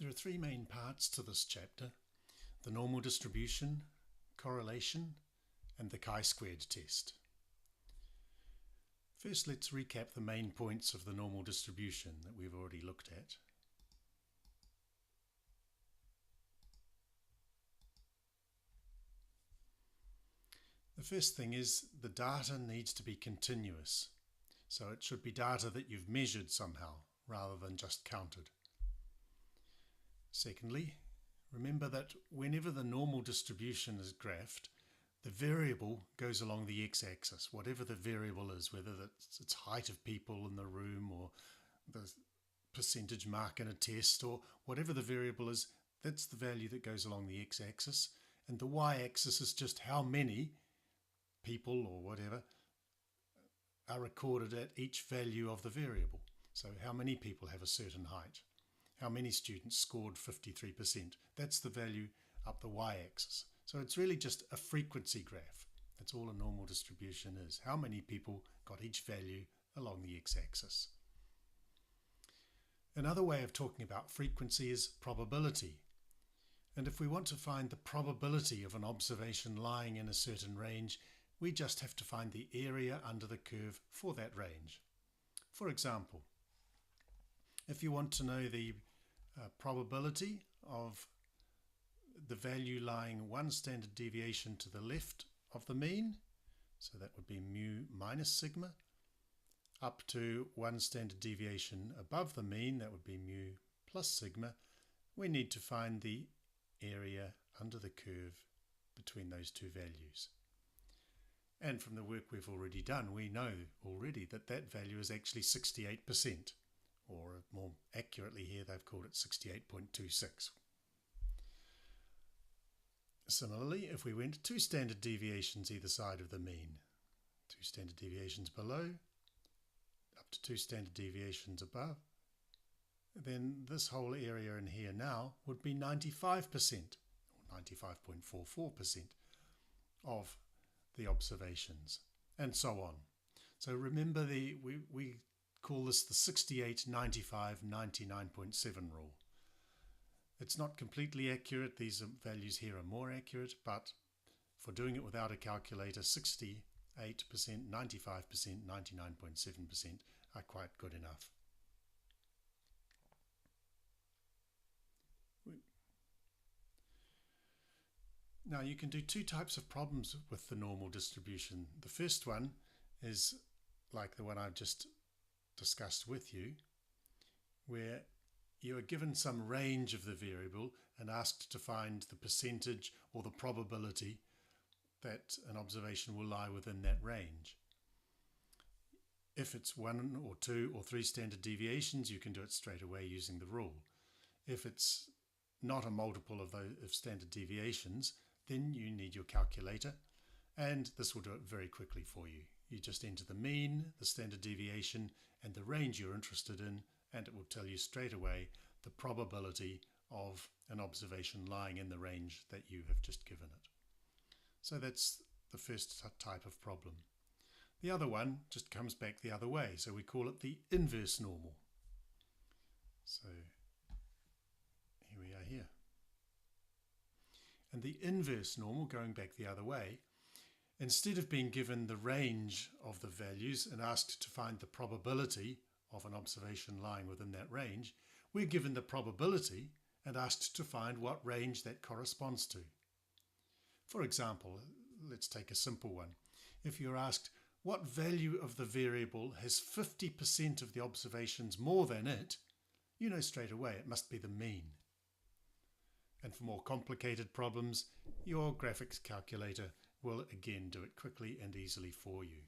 There are three main parts to this chapter: the normal distribution, correlation, and the chi-squared test. First, let's recap the main points of the normal distribution that we've already looked at. The first thing is the data needs to be continuous. So it should be data that you've measured somehow rather than just counted. Secondly, remember that whenever the normal distribution is graphed, the variable goes along the x-axis, whatever the variable is, whether it's height of people in the room or the percentage mark in a test or whatever the variable is, that's the value that goes along the x-axis. And the y-axis is just how many people or whatever are recorded at each value of the variable. So how many people have a certain height? How many students scored 53%? That's the value up the y-axis. So it's really just a frequency graph. That's all a normal distribution is. How many people got each value along the x-axis? Another way of talking about frequency is probability. And if we want to find the probability of an observation lying in a certain range, we just have to find the area under the curve for that range. For example, if you want to know the probability of the value lying one standard deviation to the left of the mean, so that would be mu minus sigma, up to one standard deviation above the mean, that would be mu plus sigma, we need to find the area under the curve between those two values. And from the work we've already done, we know already that that value is actually 68%, or more accurately here they've called it 68.26. Similarly, if we went 2 standard deviations either side of the mean, 2 standard deviations below, up to 2 standard deviations above, then this whole area in here now would be 95%, or 95.44% of the observations, and so on. So remember, we call this the 68, 95, 99.7 rule. It's not completely accurate. These values here are more accurate, but for doing it without a calculator, 68%, 95%, 99.7% are quite good enough. Now you can do two types of problems with the normal distribution. The first one is like the one I've just discussed with you, where you are given some range of the variable and asked to find the percentage or the probability that an observation will lie within that range. If it's 1 or 2 or 3 standard deviations, you can do it straight away using the rule. If it's not a multiple of those standard deviations, then you need your calculator, and this will do it very quickly for you. You just enter the mean, the standard deviation, and the range you're interested in, and it will tell you straight away the probability of an observation lying in the range that you have just given it. So that's the first type of problem. The other one just comes back the other way, so we call it the inverse normal. So here we are here. And the inverse normal, going back the other way, instead of being given the range of the values and asked to find the probability of an observation lying within that range, we're given the probability and asked to find what range that corresponds to. For example, let's take a simple one. If you're asked what value of the variable has 50% of the observations more than it, you know straight away it must be the mean. And for more complicated problems, your graphics calculator will again do it quickly and easily for you.